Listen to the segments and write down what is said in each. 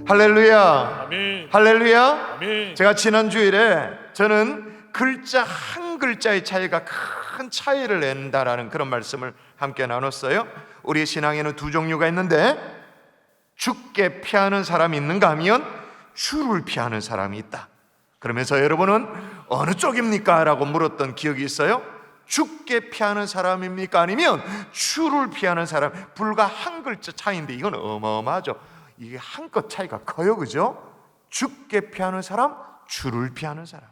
할렐루야. 아멘. 할렐루야. 아멘. 제가 지난 주일에 저는 글자 한 글자의 차이가 큰 차이를 낸다라는 그런 말씀을 함께 나눴어요. 우리 신앙에는 두 종류가 있는데, 죽게 피하는 사람이 있는가 하면 주를 피하는 사람이 있다. 그러면서 여러분은 어느 쪽입니까? 라고 물었던 기억이 있어요. 죽게 피하는 사람입니까? 아니면 주를 피하는 사람? 불과 한 글자 차이인데 이건 어마어마하죠. 이게 한껏 차이가 커요, 그죠? 죽게 피하는 사람, 주를 피하는 사람.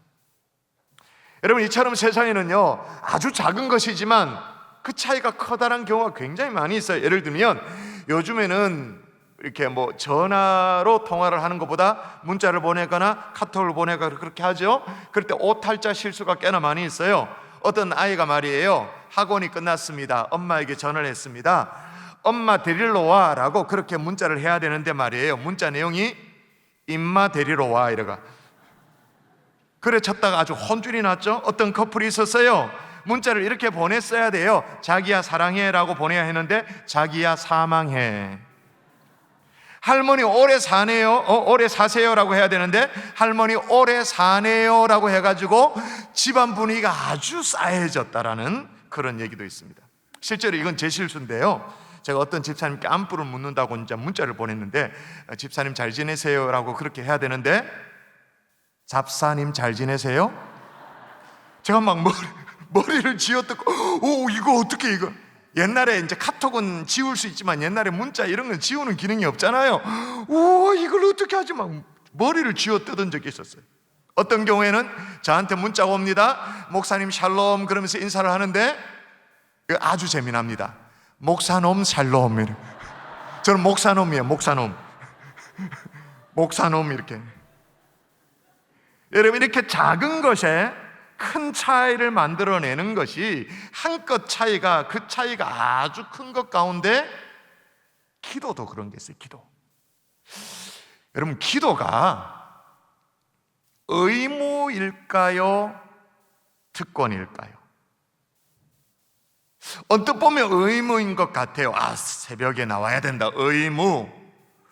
여러분, 이처럼 세상에는요 아주 작은 것이지만 그 차이가 커다란 경우가 굉장히 많이 있어요. 예를 들면 요즘에는 이렇게 뭐 전화로 통화를 하는 것보다 문자를 보내거나 카톡을 보내거나 그렇게 하죠. 그럴 때 오탈자 실수가 꽤나 많이 있어요. 어떤 아이가 말이에요, 학원이 끝났습니다, 엄마에게 전화를 했습니다, 엄마 데리러 와 라고 그렇게 문자를 해야 되는데 말이에요, 문자 내용이 임마 데리러 와 이래가 그래 쳤다가 아주 혼쭐이 났죠. 어떤 커플이 있었어요. 문자를 이렇게 보냈어야 돼요. 자기야 사랑해 라고 보내야 했는데 자기야 사망해. 할머니 오래 사네요, 오래 사세요 라고 해야 되는데 할머니 오래 사네요 라고 해가지고 집안 분위기가 아주 싸해졌다라는 그런 얘기도 있습니다. 실제로 이건 제 실수인데요, 제가 어떤 집사님께 안부를 묻는다고 이제 문자를 보냈는데 집사님 잘 지내세요 라고 그렇게 해야 되는데 잡사님 잘 지내세요? 제가 막 머리를 쥐어뜯고 오 이거 어떻게 이거, 옛날에 이제 카톡은 지울 수 있지만 옛날에 문자 이런 건 지우는 기능이 없잖아요. 오 이걸 어떻게 하지, 막 머리를 쥐어뜯은 적이 있었어요. 어떤 경우에는 저한테 문자가 옵니다. 목사님 샬롬 그러면서 인사를 하는데 아주 재미납니다. 목사놈 샬롬. 저는 목사놈이에요, 목사놈. 목사놈 이렇게. 여러분, 이렇게 작은 것에 큰 차이를 만들어내는 것이 한껏 차이가, 그 차이가 아주 큰 것 가운데 기도도 그런 게 있어요. 기도. 여러분, 기도가 의무일까요? 특권일까요? 언뜻 보면 의무인 것 같아요. 아, 새벽에 나와야 된다, 의무.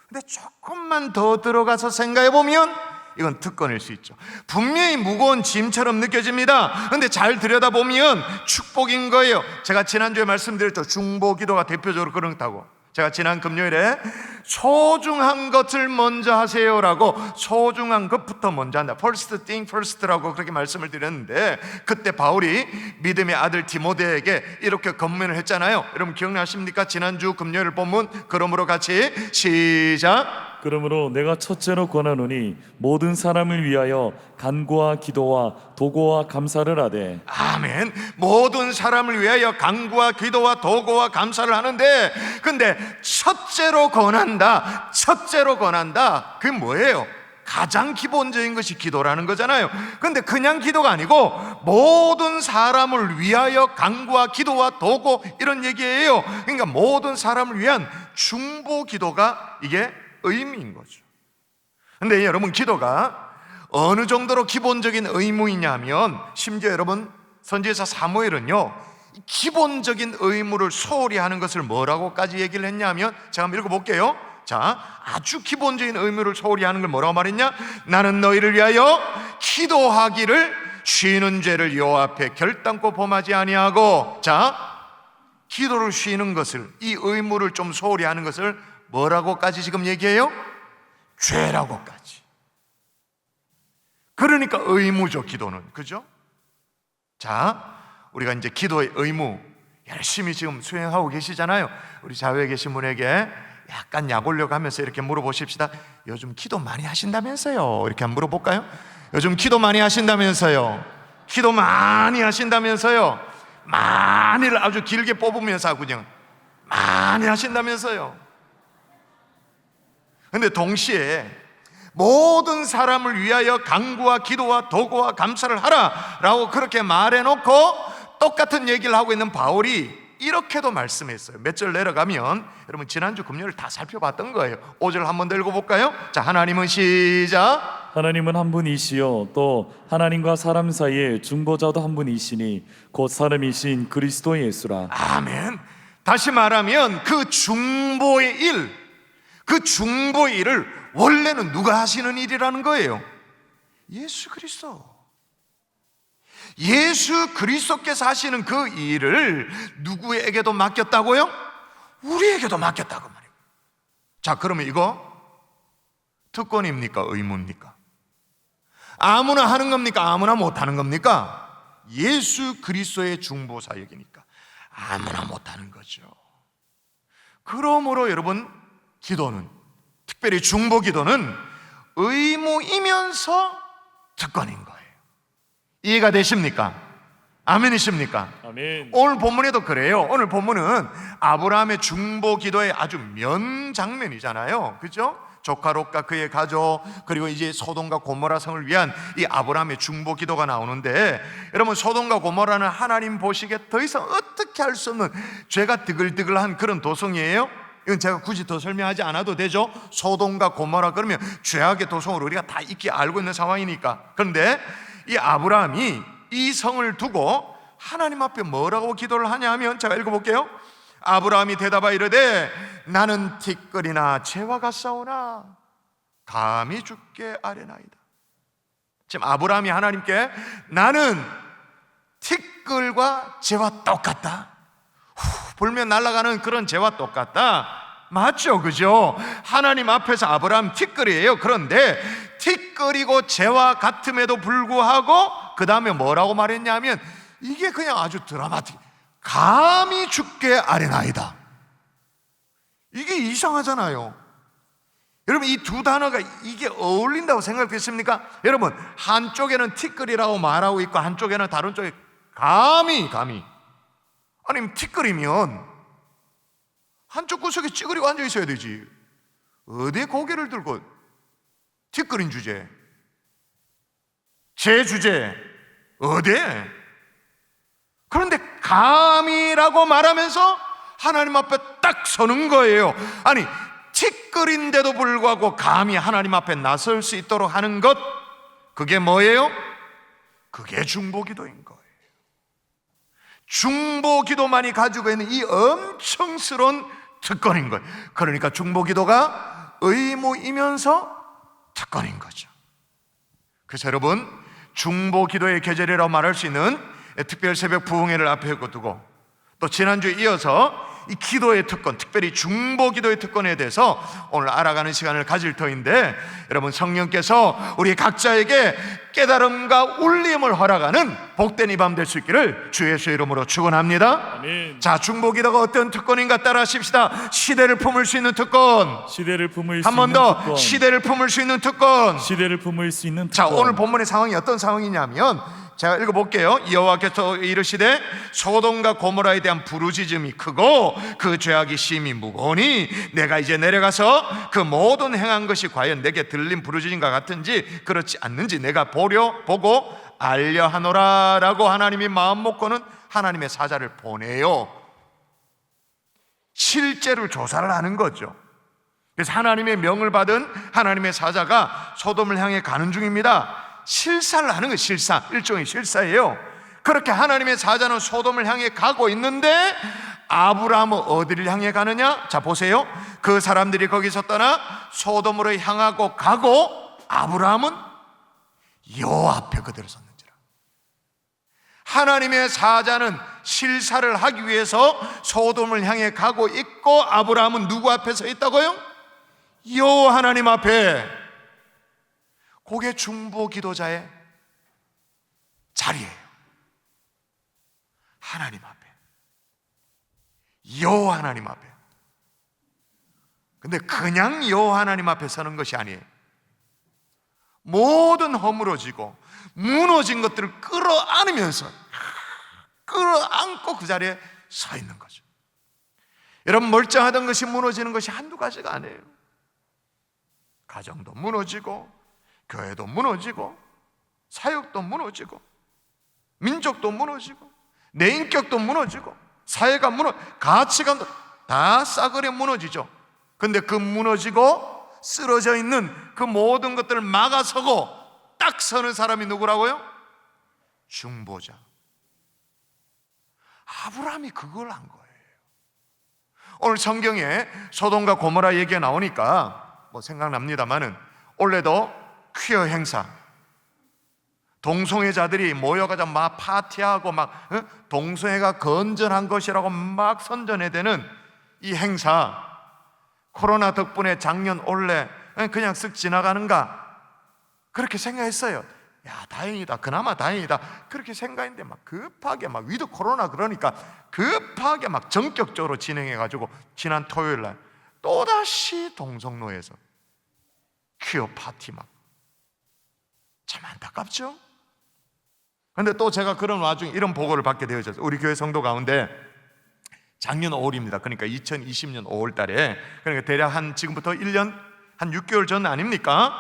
근데 조금만 더 들어가서 생각해 보면 이건 특권일 수 있죠. 분명히 무거운 짐처럼 느껴집니다. 근데 잘 들여다보면 축복인 거예요. 제가 지난주에 말씀드렸죠, 중보기도가 대표적으로 그렇다고. 제가 지난 금요일에 소중한 것을 먼저 하세요라고, 소중한 것부터 먼저 한다, First thing first라고 그렇게 말씀을 드렸는데, 그때 바울이 믿음의 아들 디모데에게 이렇게 권면을 했잖아요. 여러분 기억나십니까? 지난주 금요일 본문, 그러므로 같이 시작. 그러므로 내가 첫째로 권하노니 모든 사람을 위하여 간구와 기도와 도고와 감사를 하되. 아멘. 모든 사람을 위하여 간구와 기도와 도고와 감사를 하는데, 근데 첫째로 권한다, 첫째로 권한다, 그게 뭐예요? 가장 기본적인 것이 기도라는 거잖아요. 근데 그냥 기도가 아니고 모든 사람을 위하여 간구와 기도와 도고 이런 얘기예요. 그러니까 모든 사람을 위한 중보 기도가 이게 의미인 거죠. 근데 여러분, 기도가 어느 정도로 기본적인 의무이냐 하면, 심지어 여러분 선지자 사무엘은요 기본적인 의무를 소홀히 하는 것을 뭐라고까지 얘기를 했냐 하면, 제가 한번 읽어볼게요. 자, 아주 기본적인 의무를 소홀히 하는 걸 뭐라고 말했냐? 나는 너희를 위하여 기도하기를 쉬는 죄를 여호와 앞에 결단코 범하지 아니하고. 자, 기도를 쉬는 것을, 이 의무를 좀 소홀히 하는 것을 뭐라고까지 지금 얘기해요? 죄라고까지. 그러니까 의무죠, 기도는. 그죠? 자, 우리가 이제 기도의 의무 열심히 지금 수행하고 계시잖아요. 우리 자외에 계신 분에게 약간 약 올려가면서 이렇게 물어보십시다. 요즘 기도 많이 하신다면서요? 이렇게 한번 물어볼까요? 요즘 기도 많이 하신다면서요? 기도 많이 하신다면서요? 많이를 아주 길게 뽑으면서 그냥 많이 하신다면서요? 근데 동시에 모든 사람을 위하여 간구와 기도와 도고와 감사를 하라 라고 그렇게 말해놓고 똑같은 얘기를 하고 있는 바울이 이렇게도 말씀했어요. 몇 절 내려가면, 여러분 지난주 금요일 다 살펴봤던 거예요. 5절 한 번 더 읽어볼까요? 자, 하나님은 시작. 하나님은 한 분이시요 또 하나님과 사람 사이에 중보자도 한 분이시니 곧 사람이신 그리스도 예수라. 아멘. 다시 말하면 그 중보의 일, 그 중보 일을 원래는 누가 하시는 일이라는 거예요? 예수 그리스도. 예수 그리스도께서 하시는 그 일을 누구에게도 맡겼다고요? 우리에게도 맡겼다고 말이에요. 자, 그러면 이거 특권입니까? 의무입니까? 아무나 하는 겁니까? 아무나 못하는 겁니까? 예수 그리스도의 중보 사역이니까 아무나 못하는 거죠. 그러므로 여러분, 기도는, 특별히 중보 기도는 의무이면서 특권인 거예요. 이해가 되십니까? 아멘이십니까? 아멘. 오늘 본문에도 그래요. 오늘 본문은 아브라함의 중보 기도의 아주 명장면이잖아요. 그죠? 조카 롯과 그의 가족, 그리고 이제 소돔과 고모라 성을 위한 이 아브라함의 중보 기도가 나오는데, 여러분, 소돔과 고모라는 하나님 보시기에 더 이상 어떻게 할 수 없는 죄가 드글드글한 그런 도성이에요. 이건 제가 굳이 더 설명하지 않아도 되죠. 소돔과 고모라 그러면 죄악의 도성을 우리가 다 익히 알고 있는 상황이니까. 그런데 이 아브라함이 이 성을 두고 하나님 앞에 뭐라고 기도를 하냐 하면, 제가 읽어볼게요. 아브라함이 대답하여 이르되 나는 티끌이나 재와 같사오나 감히 주께 아뢰나이다. 지금 아브라함이 하나님께 나는 티끌과 재와 똑같다, 불면 날아가는 그런 재와 똑같다, 맞죠? 그죠? 하나님 앞에서 아브라함 티끌이에요. 그런데 티끌이고 재와 같음에도 불구하고 그 다음에 뭐라고 말했냐면, 이게 그냥 아주 드라마틱, 감히 주께 아뢰나이다. 이게 이상하잖아요. 여러분, 이 두 단어가 이게 어울린다고 생각되십니까? 여러분, 한쪽에는 티끌이라고 말하고 있고 한쪽에는 다른 쪽에 감히. 아니, 티끌이면 한쪽 구석에 찌그리고 앉아 있어야 되지. 어디에 고개를 들고 티끌인 주제, 제 주제 어디에? 그런데 감이라고 말하면서 하나님 앞에 딱 서는 거예요. 아니, 티끌인데도 불구하고 감히 하나님 앞에 나설 수 있도록 하는 것, 그게 뭐예요? 그게 중보기도인 거예요. 중보기도만이 가지고 있는 이 엄청스러운 특권인 거예요. 그러니까 중보기도가 의무이면서 특권인 거죠. 그래서 여러분, 중보기도의 계절이라고 말할 수 있는 특별 새벽 부흥회를 앞에 두고 또 지난주에 이어서 이 기도의 특권, 특별히 중보 기도의 특권에 대해서 오늘 알아가는 시간을 가질 터인데, 여러분, 성령께서 우리 각자에게 깨달음과 울림을 허락하는 복된 이 밤 될 수 있기를 주 예수의 이름으로 축원합니다. 아멘. 자, 중보 기도가 어떤 특권인가 따라 하십시다. 시대를 품을 수 있는 특권. 시대를 품을 수 한 번 있는 더, 특권. 시대를 품을 수 있는 특권. 시대를 품을 수 있는 자, 특권. 오늘 본문의 상황이 어떤 상황이냐면, 제가 읽어볼게요. 여호와께서 이르시되 소돔과 고모라에 대한 부르짖음이 크고 그 죄악이 심히 무거우니 내가 이제 내려가서 그 모든 행한 것이 과연 내게 들린 부르짖음과 같은지 그렇지 않는지 내가 보고 알려 하노라 라고 하나님이 마음 먹고는 하나님의 사자를 보내요. 실제로 조사를 하는 거죠. 그래서 하나님의 명을 받은 하나님의 사자가 소돔을 향해 가는 중입니다. 실사를 하는 거예요. 실사, 일종의 실사예요. 그렇게 하나님의 사자는 소돔을 향해 가고 있는데 아브라함은 어디를 향해 가느냐? 자, 보세요. 그 사람들이 거기서 떠나 소돔으로 향하고 가고 아브라함은 여호와 앞에 그대로 섰는지라. 하나님의 사자는 실사를 하기 위해서 소돔을 향해 가고 있고 아브라함은 누구 앞에 서 있다고요? 여호와 하나님 앞에. 그게 중보 기도자의 자리예요. 하나님 앞에, 여호와 하나님 앞에. 근데 그냥 여호와 하나님 앞에 서는 것이 아니에요. 모든 허물어지고 무너진 것들을 끌어안으면서 끌어안고 그 자리에 서 있는 거죠. 여러분, 멀쩡하던 것이 무너지는 것이 한두 가지가 아니에요. 가정도 무너지고 교회도 무너지고 사역도 무너지고 민족도 무너지고 내 인격도 무너지고 사회가 가치관도 다 싸그려 무너지죠. 근데 그 무너지고 쓰러져 있는 그 모든 것들을 막아서고 딱 서는 사람이 누구라고요? 중보자. 아브라함이 그걸 한 거예요. 오늘 성경에 소돔과 고모라 얘기가 나오니까 뭐 생각납니다만은 원래도 퀴어 행사, 동성애자들이 모여가지고 막 파티하고 막 동성애가 건전한 것이라고 막 선전해대는 이 행사, 코로나 덕분에 작년 올해 그냥 쓱 지나가는가 그렇게 생각했어요. 야, 다행이다, 그나마 다행이다, 그렇게 생각했는데 막 급하게 막 위드 코로나 그러니까 급하게 막 전격적으로 진행해가지고 지난 토요일 날 또다시 동성로에서 퀴어 파티 막 참 안타깝죠? 근데 또 제가 그런 와중에 이런 보고를 받게 되어졌어요. 우리 교회 성도 가운데 작년 5월입니다. 그러니까 2020년 5월 달에, 그러니까 대략 한 지금부터 1년 한 6개월 전 아닙니까?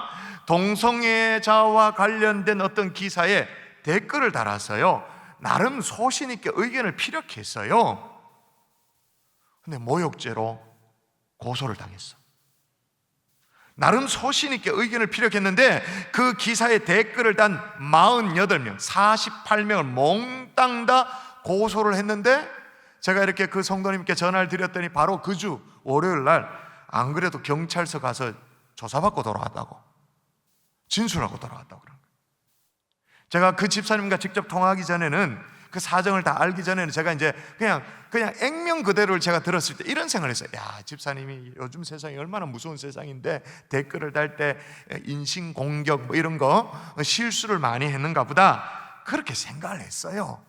동성애자와 관련된 어떤 기사에 댓글을 달았어요. 나름 소신 있게 의견을 피력했어요. 근데 모욕죄로 고소를 당했어. 나름 소신 있게 의견을 피력했는데 그 기사에 댓글을 단 48명, 48명을 몽땅 다 고소를 했는데, 제가 이렇게 그 성도님께 전화를 드렸더니 바로 그 주 월요일 날 안 그래도 경찰서 가서 조사받고 돌아왔다고, 진술하고 돌아왔다고 그런 거예요. 제가 그 집사님과 직접 통화하기 전에는, 그 사정을 다 알기 전에는 제가 이제 그냥 액면 그대로를 제가 들었을 때 이런 생각을 했어요. 야, 집사님이 요즘 세상이 얼마나 무서운 세상인데 댓글을 달 때 인신공격 뭐 이런 거 실수를 많이 했는가 보다, 그렇게 생각을 했어요.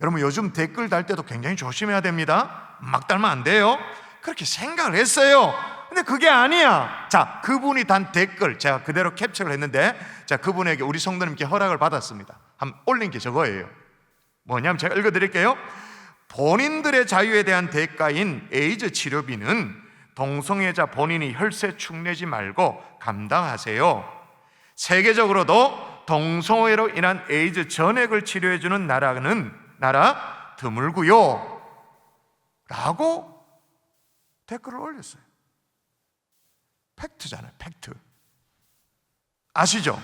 여러분, 요즘 댓글 달 때도 굉장히 조심해야 됩니다. 막 달면 안 돼요. 그렇게 생각을 했어요. 근데 그게 아니야. 자, 그분이 단 댓글 제가 그대로 캡처를 했는데, 자, 그분에게 우리 성도님께 허락을 받았습니다. 한번 올린 게 저거예요. 뭐냐면 제가 읽어드릴게요. 본인들의 자유에 대한 대가인 에이즈 치료비는 동성애자 본인이 혈세 축내지 말고 감당하세요. 세계적으로도 동성애로 인한 에이즈 전액을 치료해주는 나라 드물고요 라고 댓글을 올렸어요. 팩트잖아요, 팩트. 아시죠?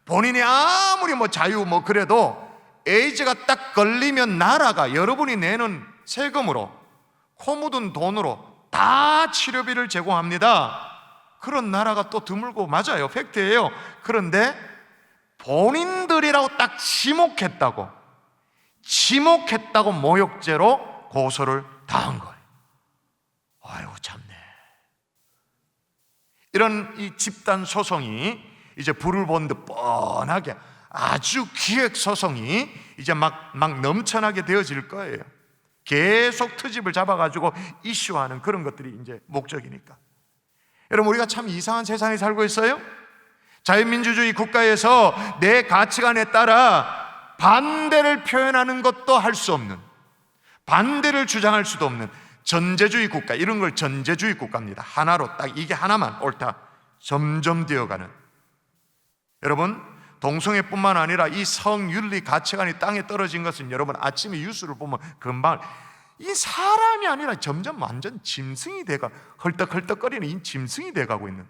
본인이 아무리 뭐 자유 뭐 그래도 에이즈가 딱 걸리면 나라가 여러분이 내는 세금으로, 코 묻은 돈으로 다 치료비를 제공합니다. 그런 나라가 또 드물고, 맞아요, 팩트예요. 그런데 본인들이라고 딱 지목했다고 모욕죄로 고소를 당한 거예요. 아유, 참네. 이런 이 집단 소송이 이제 불을 본 듯 뻔하게 아주 기획 소송이 이제 막 넘쳐나게 되어질 거예요. 계속 트집을 잡아가지고 이슈화하는 그런 것들이 이제 목적이니까. 여러분, 우리가 참 이상한 세상에 살고 있어요. 자유민주주의 국가에서 내 가치관에 따라 반대를 표현하는 것도 할 수 없는, 반대를 주장할 수도 없는 전제주의 국가, 이런 걸 전제주의 국가입니다. 하나로 딱 이게 하나만 옳다, 점점 되어가는. 여러분, 동성애뿐만 아니라 이 성윤리 가치관이 땅에 떨어진 것은 여러분 아침에 뉴스를 보면 금방 이 사람이 아니라 점점 완전 짐승이 돼가, 헐떡헐떡거리는 이 짐승이 돼가고 있는,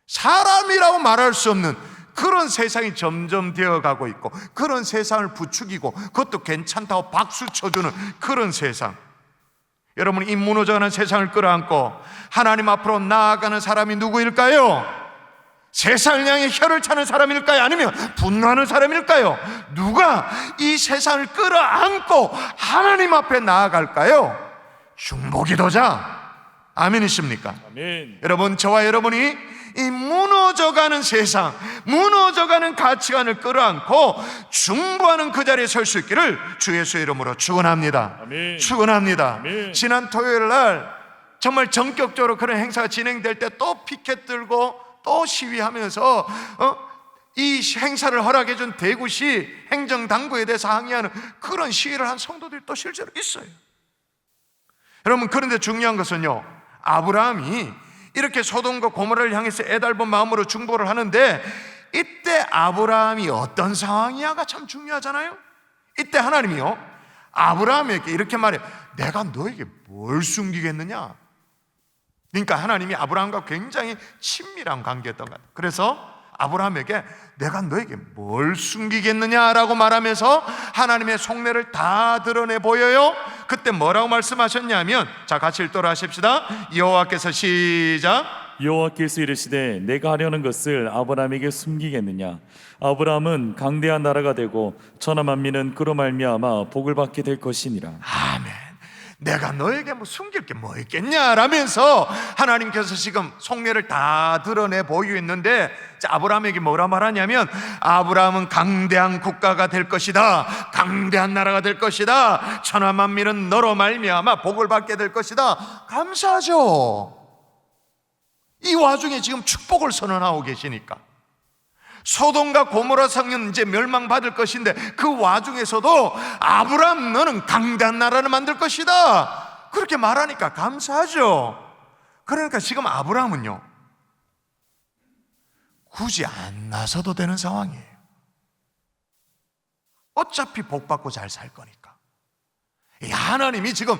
사람이라고 말할 수 없는 그런 세상이 점점 되어가고 있고, 그런 세상을 부추기고 그것도 괜찮다고 박수 쳐주는 그런 세상. 여러분, 이 무너져가는 세상을 끌어안고 하나님 앞으로 나아가는 사람이 누구일까요? 세상을 향해 혀를 차는 사람일까요? 아니면 분노하는 사람일까요? 누가 이 세상을 끌어안고 하나님 앞에 나아갈까요? 중보기도자. 아멘이십니까? 아멘. 여러분, 저와 여러분이 이 무너져가는 세상, 무너져가는 가치관을 끌어안고 중보하는 그 자리에 설 수 있기를 주 예수의 이름으로 축원합니다. 아멘. 축원합니다. 아멘. 지난 토요일 날 정말 전격적으로 그런 행사가 진행될 때 또 피켓 들고 또 시위하면서 이 행사를 허락해준 대구시 행정당국에 대해서 항의하는 그런 시위를 한 성도들이 또 실제로 있어요. 여러분, 그런데 중요한 것은요, 아브라함이 이렇게 소돔과 고모라를 향해서 애달픈 마음으로 중보를 하는데, 이때 아브라함이 어떤 상황이야가 참 중요하잖아요. 이때 하나님이요, 아브라함에게 이렇게 말해요. 내가 너에게 뭘 숨기겠느냐. 그러니까 하나님이 아브라함과 굉장히 친밀한 관계였던 것 같아요. 그래서 아브라함에게 내가 너에게 뭘 숨기겠느냐라고 말하면서 하나님의 속내를 다 드러내 보여요. 그때 뭐라고 말씀하셨냐면, 자, 같이 읽도록 하십시다. 여호와께서 시작. 여호와께서 이르시되 내가 하려는 것을 아브라함에게 숨기겠느냐? 아브라함은 강대한 나라가 되고 천하 만민은 그로 말미암아 복을 받게 될 것이니라. 아멘. 내가 너에게 뭐 숨길 게 뭐 있겠냐라면서 하나님께서 지금 속내를 다 드러내 보이고 있는데, 아브라함에게 뭐라 말하냐면, 아브라함은 강대한 국가가 될 것이다, 강대한 나라가 될 것이다, 천하 만민은 너로 말미암아 복을 받게 될 것이다. 감사하죠. 이 와중에 지금 축복을 선언하고 계시니까. 소돔과 고모라 성은 이제 멸망받을 것인데, 그 와중에서도 아브라함 너는 강대한 나라를 만들 것이다, 그렇게 말하니까 감사하죠. 그러니까 지금 아브라함은요, 굳이 안 나서도 되는 상황이에요. 어차피 복받고 잘 살 거니까. 하나님이 지금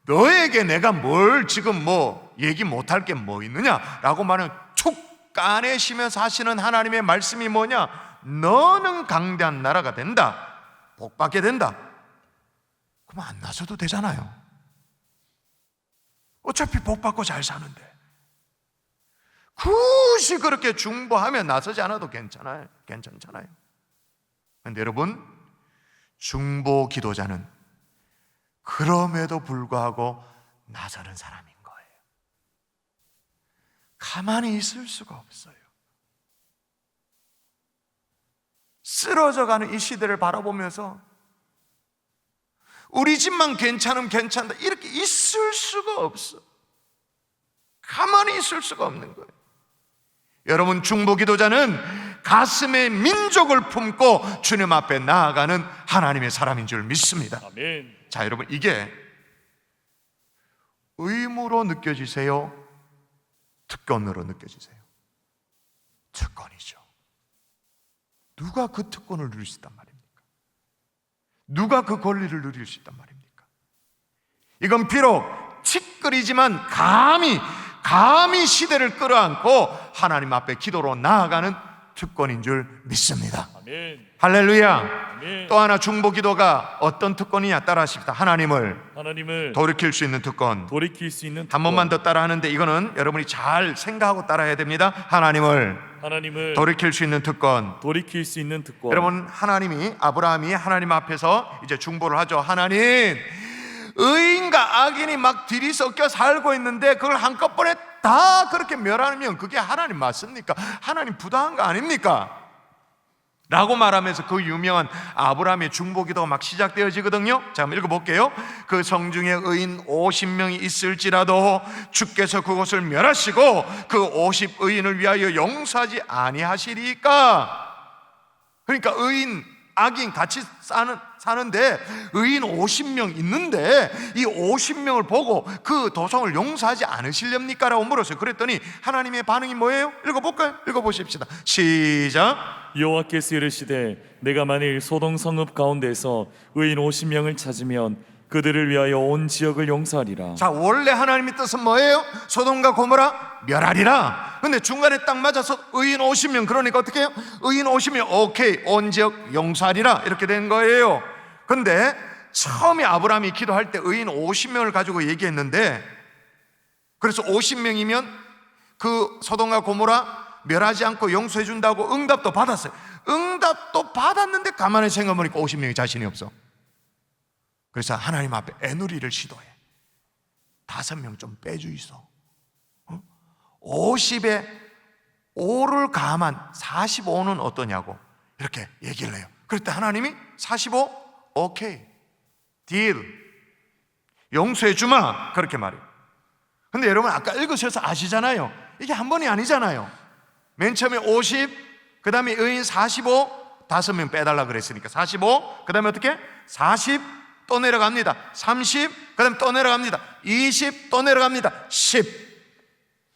너에게 내가 뭘 지금 뭐 얘기 못할 게 뭐 있느냐라고 말하면 툭 까내시면서 하시는 하나님의 말씀이 뭐냐? 너는 강대한 나라가 된다, 복받게 된다. 그럼 안 나서도 되잖아요. 어차피 복받고 잘 사는데 굳이 그렇게 중보하면 나서지 않아도 괜찮잖아요. 그런데 여러분, 중보 기도자는 그럼에도 불구하고 나서는 사람인 거예요. 가만히 있을 수가 없어요. 쓰러져가는 이 시대를 바라보면서 우리 집만 괜찮으면 괜찮다, 이렇게 있을 수가 없어. 가만히 있을 수가 없는 거예요. 여러분, 중보기도자는 가슴에 민족을 품고 주님 앞에 나아가는 하나님의 사람인 줄 믿습니다. 아멘. 자, 여러분, 이게 의무로 느껴지세요? 특권으로 느껴지세요? 특권이죠. 누가 그 특권을 누릴 수 있단 말입니까? 누가 그 권리를 누릴 수 있단 말입니까? 이건 비록 티끌이지만 감히 시대를 끌어안고 하나님 앞에 기도로 나아가는 특권인 줄 믿습니다. 아멘. 할렐루야. 아멘. 또 하나 중보기도가 어떤 특권이냐, 따라하십시다. 하나님을 돌이킬 수 있는 특권. 돌이킬 수 있는 한 번만 더 따라하는데, 이거는 여러분이 잘 생각하고 따라해야 됩니다. 하나님을 돌이킬 수 있는 특권. 돌이킬 수 있는 특권. 여러분, 아브라함이 하나님 앞에서 이제 중보를 하죠. 하나님, 의인과 악인이 막 들이섞여 살고 있는데 그걸 한꺼번에 다 그렇게 멸하면 그게 하나님 맞습니까? 하나님 부당한 거 아닙니까? 라고 말하면서 그 유명한 아브라함의 중보기도가 막 시작되어지거든요. 자, 한번 읽어볼게요. 그 성중에 의인 50명이 있을지라도 주께서 그곳을 멸하시고 그 50의인을 위하여 용서하지 아니하시리까. 그러니까 의인, 악인 같이 사는데 의인 50명 있는데 이 50명을 보고 그 도성을 용서하지 않으시렵니까? 라고 물었어요. 그랬더니 하나님의 반응이 뭐예요? 읽어볼까요? 읽어보십시다. 시작. 여호와께서 이르시되 내가 만일 소돔 성읍 가운데서 의인 50명을 찾으면 그들을 위하여 온 지역을 용서하리라. 자, 원래 하나님의 뜻은 뭐예요? 소돔과 고모라 멸하리라. 근데 중간에 딱 맞아서 의인 50명, 그러니까 어떻게 해요? 의인 50명, 오케이, 온 지역 용서하리라, 이렇게 된 거예요. 근데 처음에 아브라함이 기도할 때 의인 50명을 가지고 얘기했는데, 그래서 50명이면 그 소돔과 고모라 멸하지 않고 용서해 준다고 응답도 받았어요. 응답도 받았는데 가만히 생각해보니까 50명이 자신이 없어. 그래서 하나님 앞에 애누리를 시도해. 5명 좀 빼주이소. 50에 5를 가만 45는 어떠냐고 이렇게 얘기를 해요. 그럴 때 하나님이 45 오케이 딜 용서해 주마, 그렇게 말해요. 근데 여러분, 아까 읽으셔서 아시잖아요. 이게 한 번이 아니잖아요. 맨 처음에 50, 그 다음에 의인 45, 5명 빼달라 그랬으니까 45, 그 다음에 어떻게? 40, 또 내려갑니다. 30, 그 다음에 또 내려갑니다. 20, 또 내려갑니다. 10.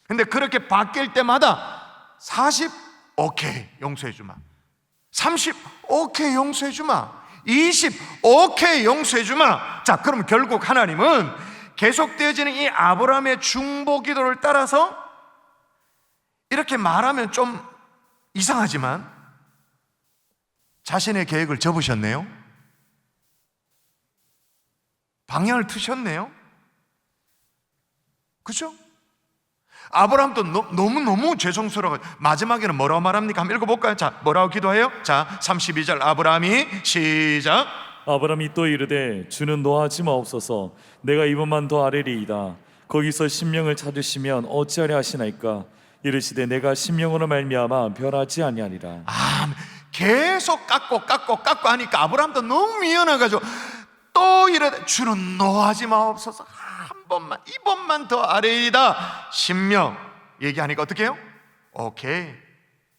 근데 그렇게 바뀔 때마다 40, 오케이, 용서해 주마. 30, 오케이, 용서해 주마. 20, 오케이, 용서해 주마. 자, 그럼 결국 하나님은 계속되어지는 이 아브라함의 중보 기도를 따라서, 이렇게 말하면 좀 이상하지만 자신의 계획을 접으셨네요. 방향을 트셨네요. 그죠? 아브라함도 너무너무 죄송스러워. 마지막에는 뭐라고 말합니까? 한번 읽어볼까요? 자, 뭐라고 기도해요? 자, 32절 아브라함이 시작. 아브라함이 또 이르되 주는 노하지 마옵소서. 내가 이번만 더 아뢰리이다. 거기서 심령을 찾으시면 어찌하려 하시나이까. 이르시되 내가 심령으로 말미암아 별하지 아니하리라. 계속 깎고 하니까 아브라함도 너무 미안해가지고 또 이러다 주는 노하지 마옵소서. 한 번만, 이번만 더 아뢰리이다. 심령 얘기하니까 어떻게 해요? 오케이,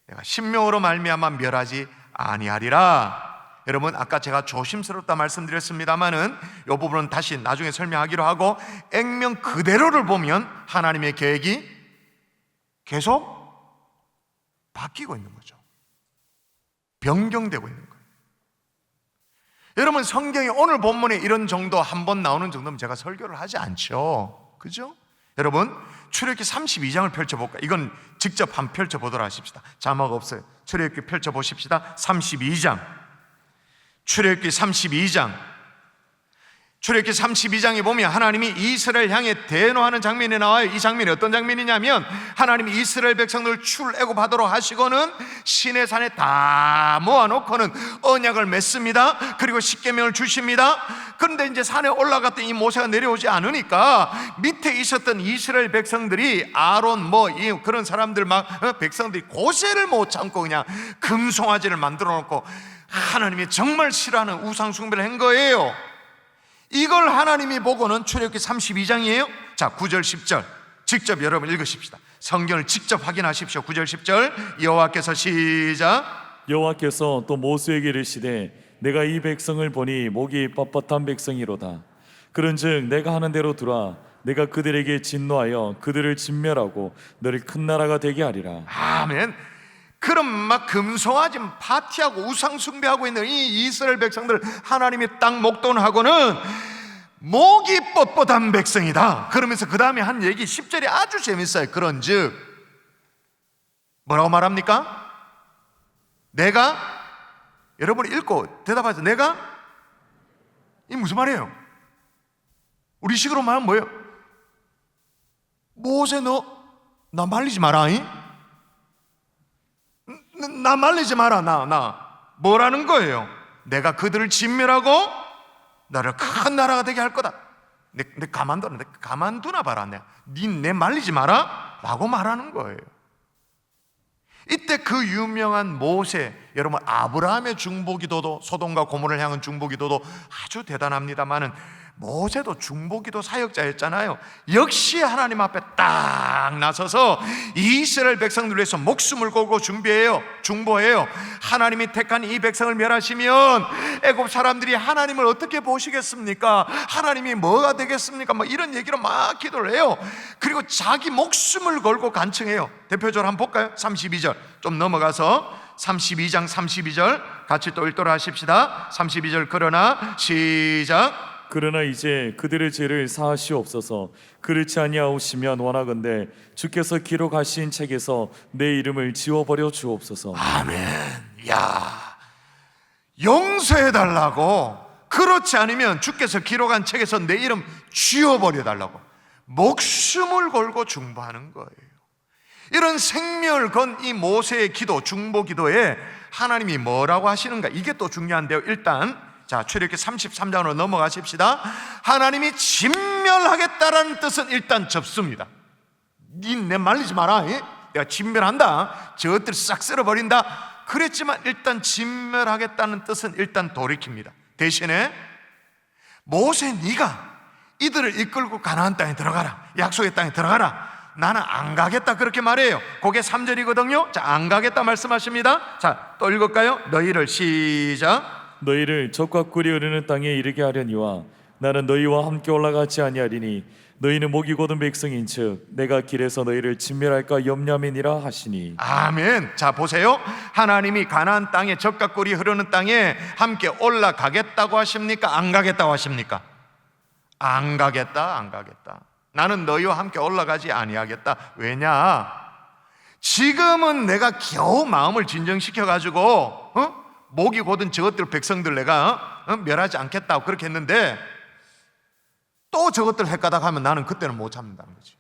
내가 심령으로 말미암아 멸하지 아니하리라. 여러분, 아까 제가 조심스럽다 말씀드렸습니다마는 이 부분은 다시 나중에 설명하기로 하고, 액면 그대로를 보면 하나님의 계획이 계속 바뀌고 있는 거죠. 변경되고 있는 거예요. 여러분, 성경에 오늘 본문에 이런 정도 한 번 나오는 정도면 제가 설교를 하지 않죠. 그죠? 여러분, 출애굽기 32장을 펼쳐볼까? 이건 직접 한번 펼쳐보도록 하십시다. 자막 없어요. 출애굽기 펼쳐보십시다. 32장. 출애굽기 32장. 출애굽기 32장에 보면 하나님이 이스라엘 향해 대노하는 장면이 나와요. 이 장면이 어떤 장면이냐면, 하나님이 이스라엘 백성들을 출애굽하도록 하시고는 시내산에 다 모아놓고는 언약을 맺습니다. 그리고 십계명을 주십니다. 그런데 이제 산에 올라갔더니 이 모세가 내려오지 않으니까 밑에 있었던 이스라엘 백성들이 아론 그런 사람들 백성들이 고세를 못 참고 그냥 금송아지를 만들어 놓고 하나님이 정말 싫어하는 우상 숭배를 한 거예요. 이걸 하나님이 보고는, 출애굽기 32장이에요. 자, 9절 10절 직접 여러분 읽으십시다. 성경을 직접 확인하십시오. 9절 10절 여호와께서 시작. 여호와께서 또 모세에게 이르시되 내가 이 백성을 보니 목이 뻣뻣한 백성이로다. 그런즉 내가 하는 대로 두라. 내가 그들에게 진노하여 그들을 진멸하고 너를 큰 나라가 되게 하리라. 아멘. 그럼 막 금송아지 파티하고 우상 숭배하고 있는 이 이스라엘 백성들 하나님이 딱 목돈하고는 목이 뻣뻣한 백성이다. 그러면서 그 다음에 한 얘기 10절이 아주 재밌어요. 그런즉 뭐라고 말합니까? 내가, 여러분이 읽고 대답하세요. 내가? 이 무슨 말이에요? 우리 식으로 말하면 뭐예요? 모세 나 말리지 마라. 나 말리지 마라. 나 뭐라는 거예요? 내가 그들을 진멸하고 나를 큰 나라가 되게 할 거다. 내 가만두나 봐라. 내 말리지 마라 라고 말하는 거예요. 이때 그 유명한 모세, 여러분 아브라함의 중보기도도, 소돔과 고모를 향한 중보기도도 아주 대단합니다마는 모세도 중보기도 사역자였잖아요. 역시 하나님 앞에 딱 나서서 이스라엘 백성들 위해서 목숨을 걸고 중보해요. 하나님이 택한 이 백성을 멸하시면 애굽 사람들이 하나님을 어떻게 보시겠습니까? 하나님이 뭐가 되겠습니까? 이런 얘기로 막 기도를 해요. 그리고 자기 목숨을 걸고 간청해요. 대표적으로 한번 볼까요? 32절 좀 넘어가서 32장 32절 같이 또 읽도록 하십시다. 32절 그러나 시작. 그러나 이제 그들의 죄를 사하시옵소서. 그렇지 아니하오시면 원하건대 주께서 기록하신 책에서 내 이름을 지워버려 주옵소서. 아멘. 야, 용서해달라고. 그렇지 않으면 주께서 기록한 책에서 내 이름 지워버려 달라고 목숨을 걸고 중보하는 거예요. 이런 생명을 건 이 모세의 기도, 중보 기도에 하나님이 뭐라고 하시는가, 이게 또 중요한데요. 일단 자, 출애굽기 33장으로 넘어가십시다. 하나님이 진멸하겠다라는 뜻은 일단 접습니다. 내 말리지 마라. 내가 진멸한다. 저것들 싹 쓸어버린다. 그랬지만 일단 진멸하겠다는 뜻은 일단 돌이킵니다. 대신에 모세, 네가 이들을 이끌고 가나안 땅에 들어가라. 약속의 땅에 들어가라. 나는 안 가겠다 그렇게 말해요. 그게 3절이거든요. 자, 안 가겠다 말씀하십니다. 자, 또 읽을까요? 너희를 시작. 너희를 젖과 꿀이 흐르는 땅에 이르게 하려니와 나는 너희와 함께 올라가지 아니하리니 너희는 목이 곧은 백성인즉 내가 길에서 너희를 진멸할까 염려함이니라 하시니. 아멘. 자, 보세요. 하나님이 가나안 땅에 젖과 꿀이 흐르는 땅에 함께 올라가겠다고 하십니까? 안 가겠다고 하십니까? 안 가겠다. 나는 너희와 함께 올라가지 아니하겠다. 왜냐? 지금은 내가 겨우 마음을 진정시켜가지고 목이 곧은 저것들 백성들 내가 멸하지 않겠다고 그렇게 했는데, 또 저것들 헷가닥 하면 나는 그때는 못 참는다는 거지.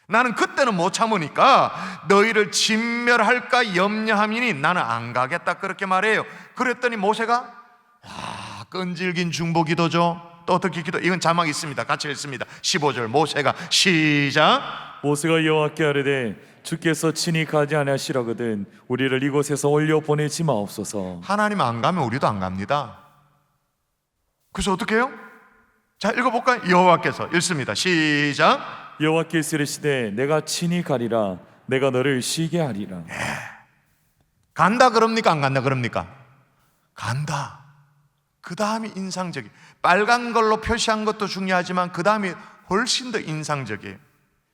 나는 그때는 못 참으니까 너희를 진멸할까 염려함이니 나는 안 가겠다, 그렇게 말해요. 그랬더니 모세가 끈질긴 중보기도죠. 또 어떻게 기도? 이건 자막이 있습니다. 같이 읽습니다. 15절 모세가 시작. 모세가 여호와께 아뢰되 주께서 친히 가지 아니하시라거든 우리를 이곳에서 올려 보내지 마옵소서. 하나님 안 가면 우리도 안 갑니다. 그래서 어떻게 해요? 자, 읽어볼까요? 여호와께서 읽습니다. 시작. 여호와께서 이르시되 내가 친히 가리라 내가 너를 쉬게 하리라. 간다 그럽니까? 안 간다 그럽니까? 간다. 그 다음이 인상적이에요. 빨간 걸로 표시한 것도 중요하지만 그 다음이 훨씬 더 인상적이에요.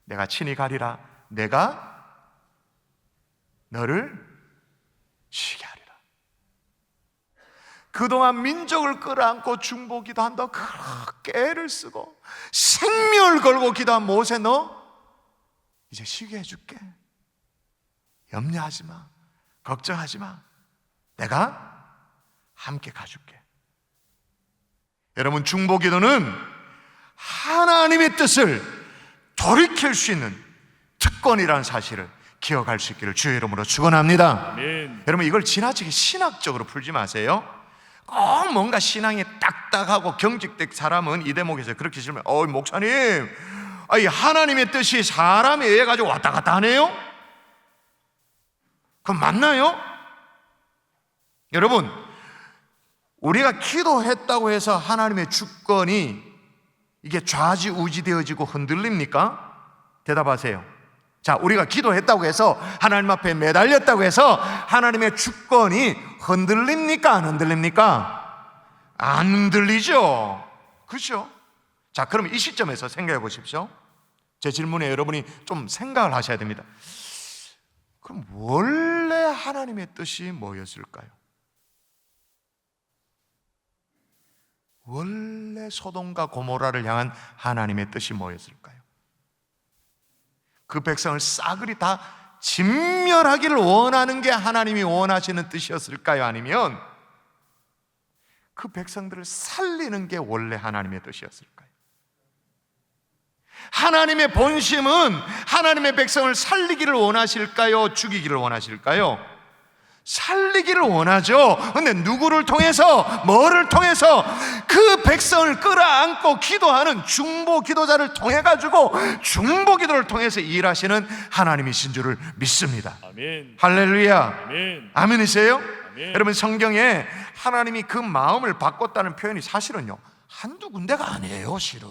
내가 친히 가리라 내가 너를 쉬게 하리라. 그동안 민족을 끌어안고 중보기도 한다고 그렇게 애를 쓰고 생명을 걸고 기도한 모세, 너 이제 쉬게 해줄게. 염려하지 마, 걱정하지 마, 내가 함께 가줄게. 여러분, 중보기도는 하나님의 뜻을 돌이킬 수 있는 특권이라는 사실을 기억할 수 있기를 주의 이름으로 축원합니다. 아멘. 여러분, 이걸 지나치게 신학적으로 풀지 마세요. 꼭 뭔가 신앙이 딱딱하고 경직된 사람은 이 대목에서 그렇게 질문해요. 목사님, 하나님의 뜻이 사람에 의해 가지고 왔다 갔다 하네요? 그럼 맞나요? 여러분, 우리가 기도했다고 해서 하나님의 주권이 이게 좌지우지되어지고 흔들립니까? 대답하세요. 자, 우리가 기도했다고 해서 하나님 앞에 매달렸다고 해서 하나님의 주권이 흔들립니까? 안 흔들립니까? 안 흔들리죠. 그렇죠? 자, 그럼 이 시점에서 생각해 보십시오. 제 질문에 여러분이 좀 생각을 하셔야 됩니다. 그럼 원래 하나님의 뜻이 뭐였을까요? 원래 소돔과 고모라를 향한 하나님의 뜻이 뭐였을까요? 그 백성을 싸그리 다 진멸하기를 원하는 게 하나님이 원하시는 뜻이었을까요? 아니면 그 백성들을 살리는 게 원래 하나님의 뜻이었을까요? 하나님의 본심은 하나님의 백성을 살리기를 원하실까요? 죽이기를 원하실까요? 살리기를 원하죠. 근데 누구를 통해서, 뭐를 통해서? 그 백성을 끌어안고 기도하는 중보 기도자를 통해 가지고 중보 기도를 통해서 일하시는 하나님이신 줄을 믿습니다. 아멘. 할렐루야. 아멘. 아멘이세요? 아멘. 여러분, 성경에 하나님이 그 마음을 바꿨다는 표현이 사실은요 한두 군데가 아니에요. 실은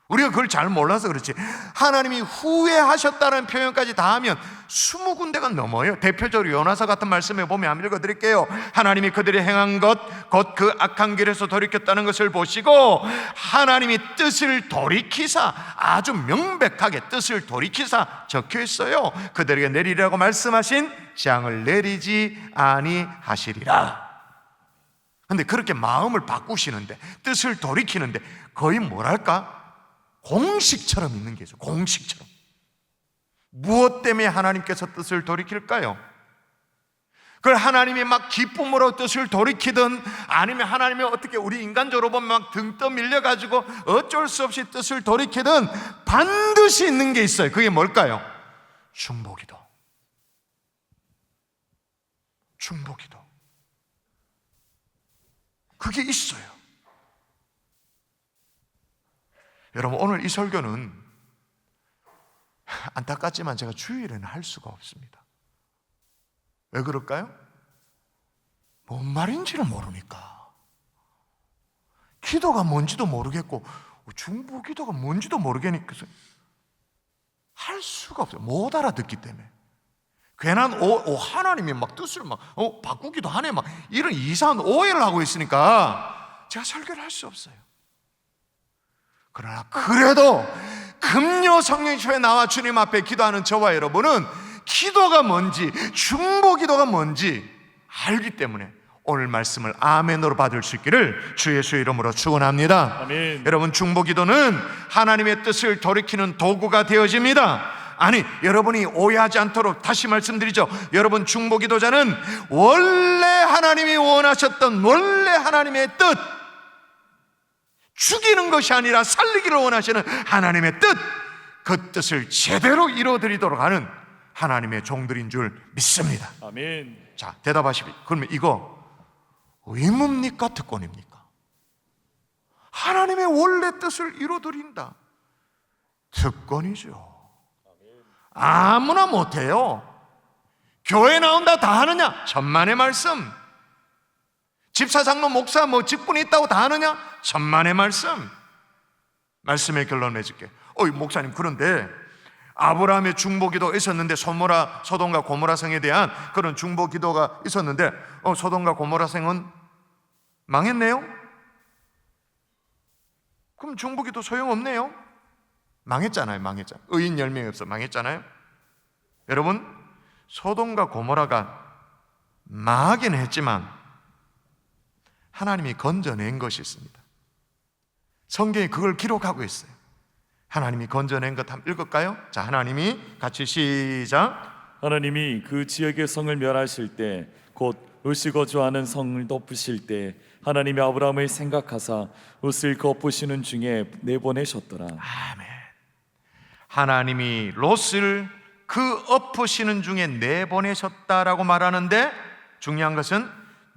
우리가 그걸 잘 몰라서 그렇지, 하나님이 후회하셨다는 표현까지 다 하면 20군데가 넘어요. 대표적으로 요나서 같은 말씀에 보면 한번 읽어드릴게요. 하나님이 그들이 행한 것 곧 그 악한 길에서 돌이켰다는 것을 보시고 하나님이 뜻을 돌이키사, 아주 명백하게 뜻을 돌이키사 적혀있어요. 그들에게 내리라고 말씀하신 재앙을 내리지 아니하시리라. 근데 그렇게 마음을 바꾸시는데, 뜻을 돌이키는데 거의 뭐랄까, 공식처럼 있는 게 있어요. 공식처럼. 무엇 때문에 하나님께서 뜻을 돌이킬까요? 그걸 하나님이 막 기쁨으로 뜻을 돌이키든 아니면 하나님이 어떻게 우리 인간적으로 보면 막 등 떠밀려가지고 어쩔 수 없이 뜻을 돌이키든 반드시 있는 게 있어요. 그게 뭘까요? 중보기도. 중보기도. 그게 있어요. 여러분, 오늘 이 설교는 안타깝지만 제가 주일에는 할 수가 없습니다. 왜 그럴까요? 뭔 말인지를 모르니까. 기도가 뭔지도 모르겠고 중보기도가 뭔지도 모르겠으니까 할 수가 없어요. 못 알아듣기 때문에. 괜한 하나님이 막 뜻을 막 바꾸기도 하네, 막 이런 이상한 오해를 하고 있으니까 제가 설교를 할 수 없어요. 그러나 그래도 금요 성령초에 나와 주님 앞에 기도하는 저와 여러분은 기도가 뭔지, 중보기도가 뭔지 알기 때문에 오늘 말씀을 아멘으로 받을 수 있기를 주 예수의 이름으로 축원합니다. 아멘. 여러분, 중보기도는 하나님의 뜻을 돌이키는 도구가 되어집니다. 아니, 여러분이 오해하지 않도록 다시 말씀드리죠. 여러분, 중보기도자는 원래 하나님이 원하셨던 원래 하나님의 뜻, 죽이는 것이 아니라 살리기를 원하시는 하나님의 뜻, 그 뜻을 제대로 이루어드리도록 하는 하나님의 종들인 줄 믿습니다. 아멘. 자, 대답하시기. 그러면 이거 의무입니까? 특권입니까? 하나님의 원래 뜻을 이루어드린다. 특권이죠. 아무나 못해요. 교회 나온다 다 하느냐? 천만의 말씀. 집사, 장로, 목사 뭐 직분이 있다고 다 하느냐? 천만의 말씀. 말씀의 결론 내줄게. 목사님, 그런데 아브라함의 중보기도가 있었는데 소돔과 고모라 성에 대한 그런 중보기도가 있었는데 소돔과 고모라 성은 망했네요? 그럼 중보기도 소용없네요? 망했잖아요. 의인 10명이 없어 망했잖아요. 여러분, 소돔과 고모라가 망하긴 했지만 하나님이 건져낸 것이 있습니다. 성경이 그걸 기록하고 있어요. 하나님이 건져낸 것 한번 읽을까요? 자, 하나님이 같이 시작. 하나님이 그 지역의 성을 멸하실 때 곧 롯이 거주하는 성을 덮으실 때 하나님이 아브라함을 생각하사 롯을 덮으시는 중에 내보내셨더라. 아멘. 하나님이 롯을 그 엎으시는 중에 내보내셨다라고 말하는데 중요한 것은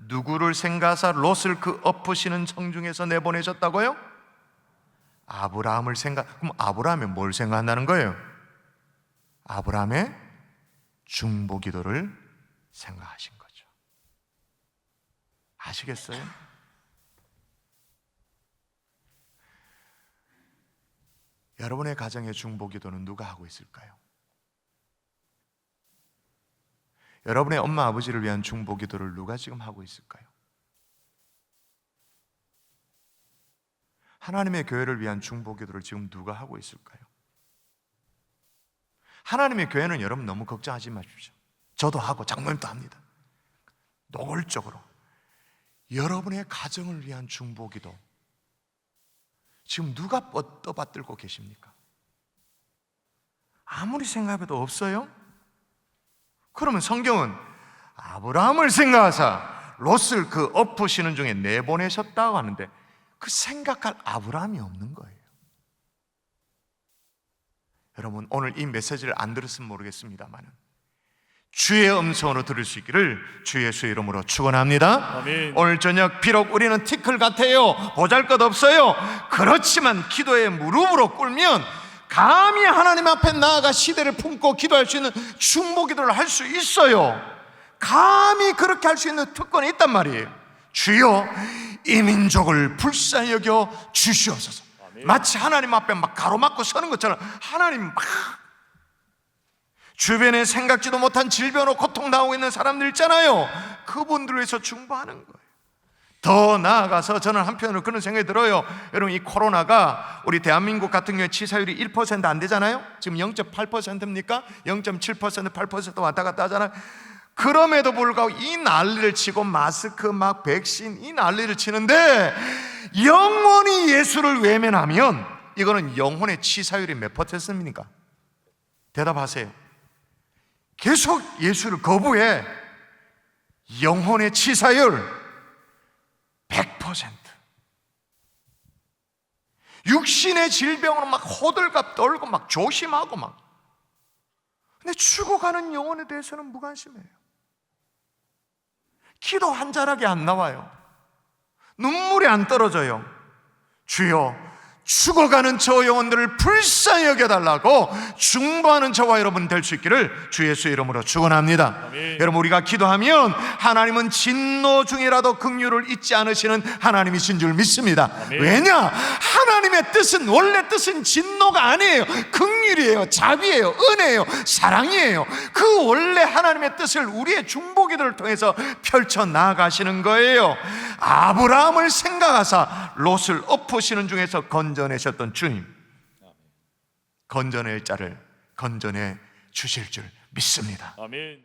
누구를 생각하사 롯을 그 엎으시는 성 중에서 내보내셨다고요? 아브라함을 그럼 아브라함이 뭘 생각한다는 거예요? 아브라함의 중보기도를 생각하신 거죠. 아시겠어요? 여러분의 가정의 중보기도는 누가 하고 있을까요? 여러분의 엄마 아버지를 위한 중보기도를 누가 지금 하고 있을까요? 하나님의 교회를 위한 중보기도를 지금 누가 하고 있을까요? 하나님의 교회는 여러분 너무 걱정하지 마십시오. 저도 하고 장모님도 합니다. 노골적으로 여러분의 가정을 위한 중보기도 지금 누가 떠받들고 계십니까? 아무리 생각해도 없어요? 그러면 성경은 아브라함을 생각하사 롯을 그 엎으시는 중에 내보내셨다고 하는데 그 생각할 아브라함이 없는 거예요. 여러분, 오늘 이 메시지를 안 들었으면 모르겠습니다만 주의 음성으로 들을 수 있기를 주 예수의 이름으로 축원합니다. 아멘. 오늘 저녁 비록 우리는 티끌 같아요, 보잘것없어요. 그렇지만 기도에 무릎으로 꿇으면 감히 하나님 앞에 나아가 시대를 품고 기도할 수 있는 중보기도를 할 수 있어요. 감히 그렇게 할 수 있는 특권이 있단 말이에요. 주여, 이 민족을 불쌍히 여겨 주시옵소서. 아멘. 마치 하나님 앞에 막 가로막고 서는 것처럼 하나님 막 주변에 생각지도 못한 질병으로 고통당하고 있는 사람들 있잖아요. 그분들을 위해서 중보하는 거예요. 더 나아가서 저는 한편으로 그런 생각이 들어요. 여러분, 이 코로나가 우리 대한민국 같은 경우에 치사율이 1% 안 되잖아요. 지금 0.8%입니까? 0.7%, 8% 왔다 갔다 하잖아요. 그럼에도 불구하고 이 난리를 치고 마스크 막 백신 이 난리를 치는데 영원히 예수를 외면하면 이거는 영혼의 치사율이 몇 %입니까? 대답하세요. 계속 예수를 거부해. 영혼의 치사율 100%. 육신의 질병으로 막 호들갑 떨고 막 조심하고 막. 근데 죽어가는 영혼에 대해서는 무관심해요. 기도 한 자락이 안 나와요. 눈물이 안 떨어져요. 주여, 죽어가는 저 영혼들을 불쌍히 여겨달라고 중보하는 저와 여러분 될 수 있기를 주 예수의 이름으로 축원합니다. 아멘. 여러분, 우리가 기도하면 하나님은 진노 중이라도 긍휼을 잊지 않으시는 하나님이신 줄 믿습니다. 아멘. 왜냐? 하나님의 뜻은, 원래 뜻은 진노가 아니에요. 긍휼이에요, 자비예요, 은혜예요, 사랑이에요. 그 원래 하나님의 뜻을 우리의 중보기도를 통해서 펼쳐 나가시는 거예요. 아브라함을 생각하사 롯을 엎으시는 중에서 건져내셨던 주님, 건져낼 자를 건져내 주실 줄 믿습니다. 아멘.